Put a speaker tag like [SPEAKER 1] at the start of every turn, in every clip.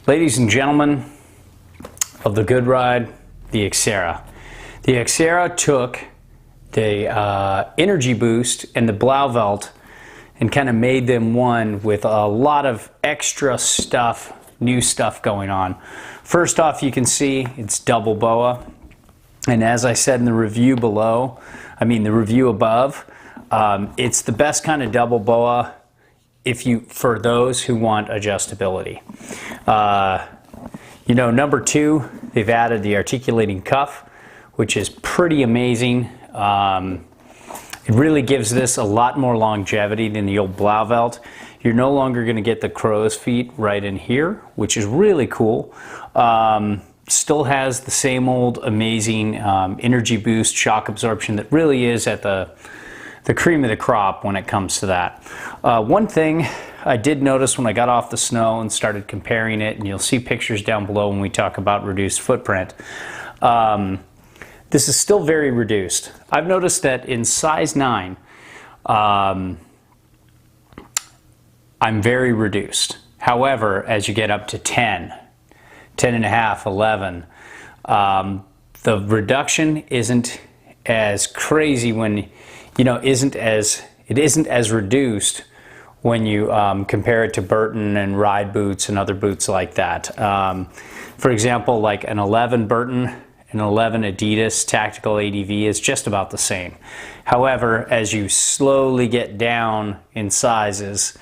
[SPEAKER 1] Ladies and gentlemen of the good ride, the Accera. The Accera took the energy boost and the Blauvelt and kind of made them one with a lot of extra stuff, new stuff going on. First off, you can see it's double BOA. And as I said in the review below, the review above, it's the best kind of double BOA for those who want adjustability. Number two, they've added the articulating cuff, which is pretty amazing. It really gives this a lot more longevity than the old Blauvelt. You're no longer going to get the crow's feet right in here, which is really cool. Still has the same old amazing energy boost, shock absorption that really is at the cream of the crop when it comes to that. One thing I did notice when I got off the snow and started comparing it, and you'll see pictures down below when we talk about reduced footprint, this is still very reduced. I've noticed that in size 9, I'm very reduced. However, as you get up to 10, 10 and a half, 11, the reduction isn't as crazy when, it isn't as reduced when you compare it to Burton and ride boots and other boots like that. For example, like an 11 Burton, an 11 Adidas tactical ADV is just about the same. However, as you slowly get down in sizes,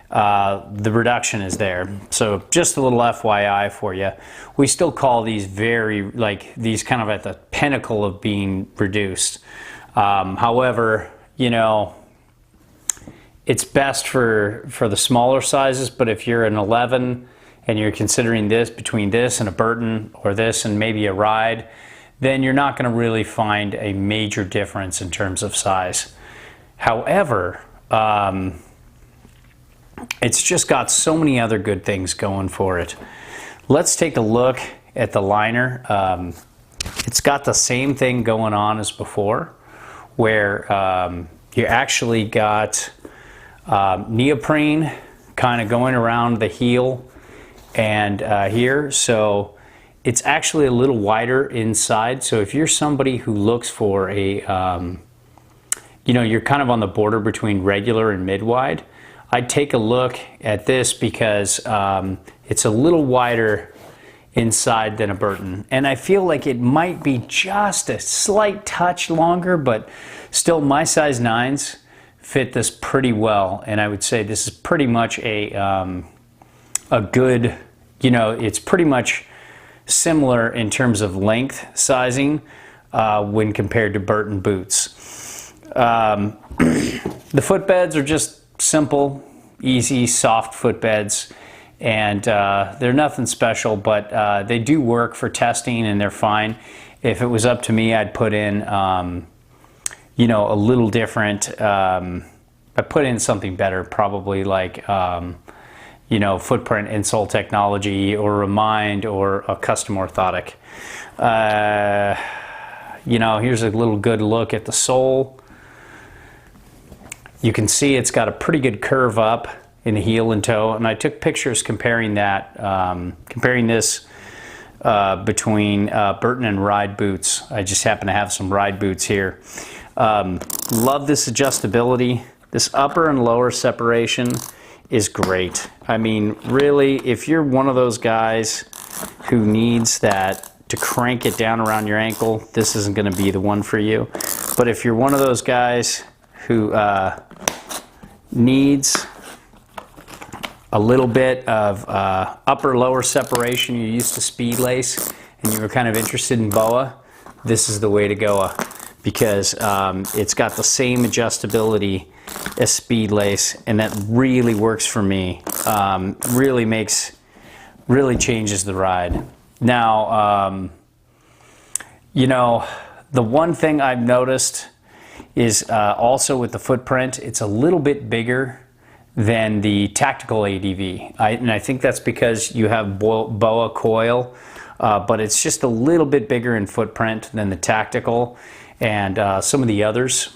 [SPEAKER 1] the reduction is there. So just a little FYI for you. We still call these these kind of at the pinnacle of being reduced. However, it's best for the smaller sizes, but if you're an 11 and you're considering this between this and a Burton or this and maybe a ride, then you're not going to really find a major difference in terms of size. However, it's just got so many other good things going for it. Let's take a look at the liner. It's got the same thing going on as before, where you actually got neoprene kind of going around the heel and here, so it's actually a little wider inside. So if you're somebody who looks for a you're kind of on the border between regular and mid-wide, I'd take a look at this because it's a little wider inside than a Burton, and I feel like it might be just a slight touch longer, but still my size 9s fit this pretty well, and I would say this is pretty much a good, it's pretty much similar in terms of length sizing when compared to Burton boots. The footbeds are just simple, easy, soft footbeds, and they're nothing special, but they do work for testing and they're fine. If it was up to me, I'd put in a little different, I put in something better, probably like footprint insole technology or Remind or a custom orthotic. Here's a little good look at the sole. You can see it's got a pretty good curve up in the heel and toe, and I took pictures comparing that, comparing this between Burton and ride boots. I just happen to have some ride boots here. Love this adjustability. This upper and lower separation is great. Really, if you're one of those guys who needs that to crank it down around your ankle, this isn't going to be the one for you. But if you're one of those guys who needs a little bit of upper lower separation, you're used to speed lace and you were kind of interested in BOA, this is the way to go, because it's got the same adjustability as speed lace, and that really works for me. Really changes the ride. Now, the one thing I've noticed is also with the footprint, it's a little bit bigger than the tactical ADV. And I think that's because you have BOA coil, but it's just a little bit bigger in footprint than the tactical and some of the others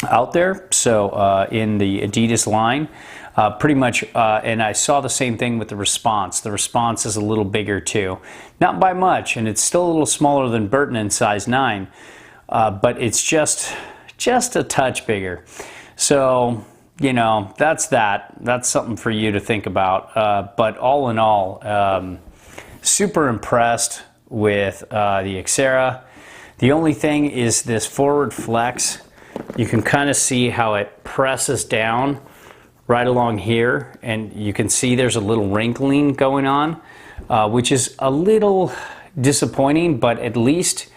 [SPEAKER 1] out there. So in the Adidas line, Pretty much, and I saw the same thing with the Response. The Response is a little bigger too. Not by much, and it's still a little smaller than Burton in size 9, but it's just a touch bigger. So, you know, that's that. That's something for you to think about. But all in all, super impressed with the Accera. The only thing is this forward flex. You can kind of see how it presses down right along here, and you can see there's a little wrinkling going on, which is a little disappointing, but at least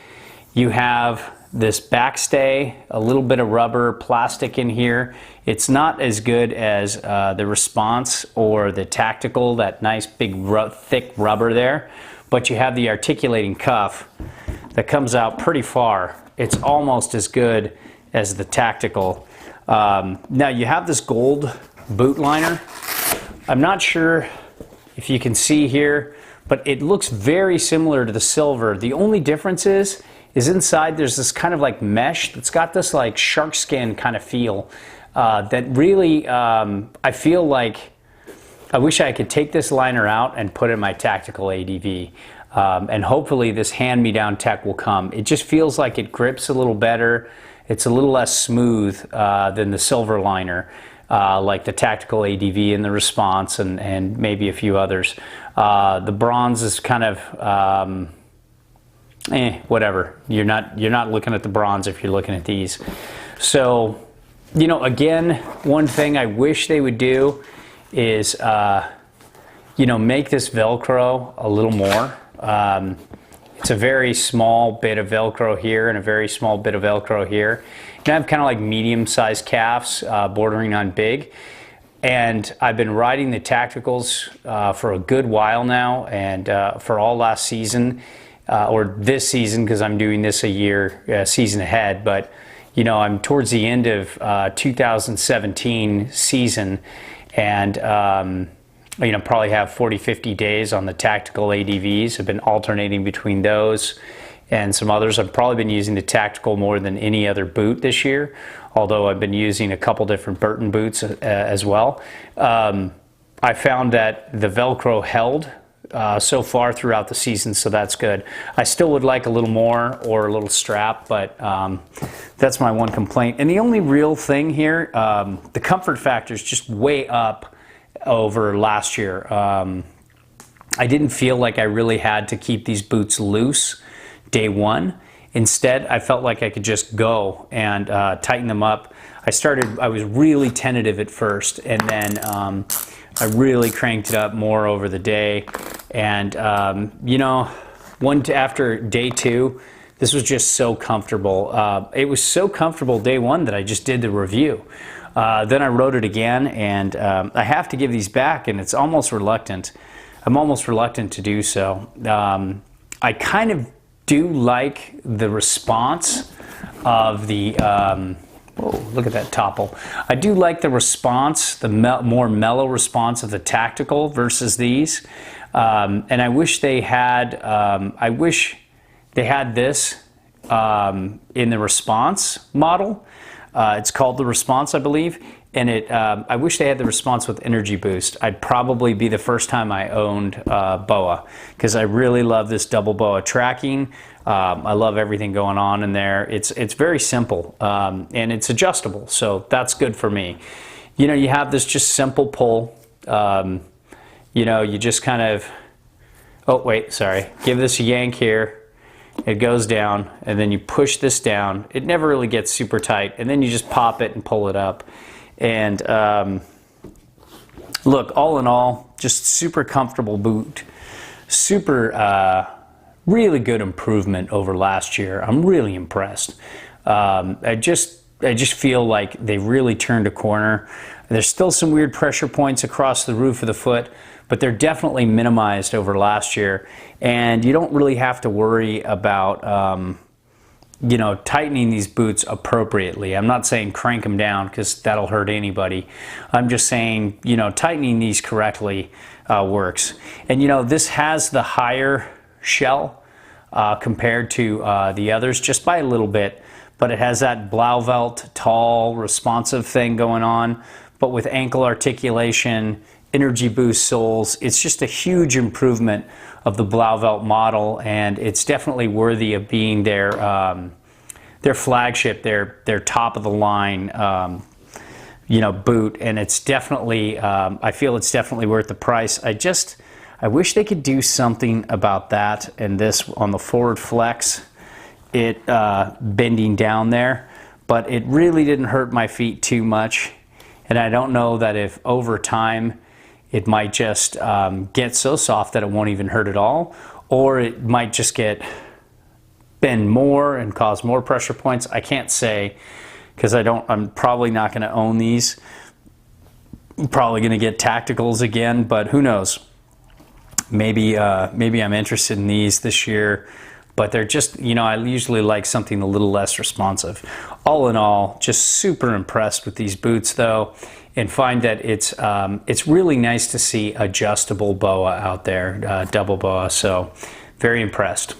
[SPEAKER 1] you have this backstay, a little bit of rubber, plastic in here. It's not as good as the Response or the Tactical, that nice big thick rubber there, but you have the articulating cuff that comes out pretty far. It's almost as good as the Tactical. Now you have this gold boot liner. I'm not sure if you can see here, but it looks very similar to the silver. The only difference is inside there's this kind of like mesh that's got this like shark skin kind of feel that really, I feel like I wish I could take this liner out and put it in my Tactical ADV. And hopefully this hand-me-down tech will come. It just feels like it grips a little better. It's a little less smooth than the silver liner, like the Tactical ADV and the Response and maybe a few others. The bronze is kind of whatever. You're not looking at the bronze if you're looking at these. So, you know, again, one thing I wish they would do is you know, make this Velcro a little more. It's a very small bit of Velcro here and a very small bit of Velcro here. And I have kind of like medium-sized calves bordering on big. And I've been riding the Tacticals for a good while now, and for all last season, or this season, because I'm doing this a season ahead. But, you know, I'm towards the end of 2017 season, and you know, probably have 40-50 days on the Tactical ADVs. I've been alternating between those and some others. I've probably been using the Tactical more than any other boot this year, although I've been using a couple different Burton boots as well. I found that the Velcro held so far throughout the season, so that's good. I still would like a little more or a little strap, but that's my one complaint. And the only real thing here, the comfort factor is just way up over last year. I didn't feel like I really had to keep these boots loose day one. Instead, I felt like I could just go and tighten them up. I was really tentative at first, and then I really cranked it up more over the day. And you know, after day 2, this was just so comfortable. It was so comfortable day 1 that I just did the review. Then I wrote it again, and I have to give these back, and it's almost reluctant. I'm almost reluctant to do so. I kind of do like the response of the, whoa, look at that topple. I do like the response, the more mellow response of the Tactical versus these. And I wish they had, this in the Response model. It's called the Response, I believe, and I wish they had the Response with Energy Boost. I'd probably be the first time I owned BOA, because I really love this double BOA tracking. I love everything going on in there. It's very simple, and it's adjustable, so that's good for me. You know, you have this just simple pull. You know, you just kind of, oh wait, sorry, give this a yank here. It goes down, and then you push this down. It never really gets super tight, and then you just pop it and pull it up. And look, all in all, just super comfortable boot. Super, really good improvement over last year. I'm really impressed. I just feel like they really turned a corner. There's still some weird pressure points across the roof of the foot, but they're definitely minimized over last year. And you don't really have to worry about, you know, tightening these boots appropriately. I'm not saying crank them down, because that'll hurt anybody. I'm just saying, you know, tightening these correctly works. And, you know, this has the higher shell compared to the others, just by a little bit. But it has that Blauvelt tall responsive thing going on. but with ankle articulation, energy boost soles. It's just a huge improvement of the Blauvelt model, and it's definitely worthy of being their flagship, their top of the line boot. And it's definitely, I feel it's definitely worth the price. I wish they could do something about that, and this on the forward flex, it bending down there, but it really didn't hurt my feet too much. And I don't know that if over time it might just get so soft that it won't even hurt at all, or it might just get bend more and cause more pressure points. I can't say, because I'm probably not going to own these. I'm probably going to get tacticals again, but who knows? Maybe I'm interested in these this year. But they're just, I usually like something a little less responsive. All in all, just super impressed with these boots though, and find that it's really nice to see adjustable BOA out there, double BOA. So very impressed.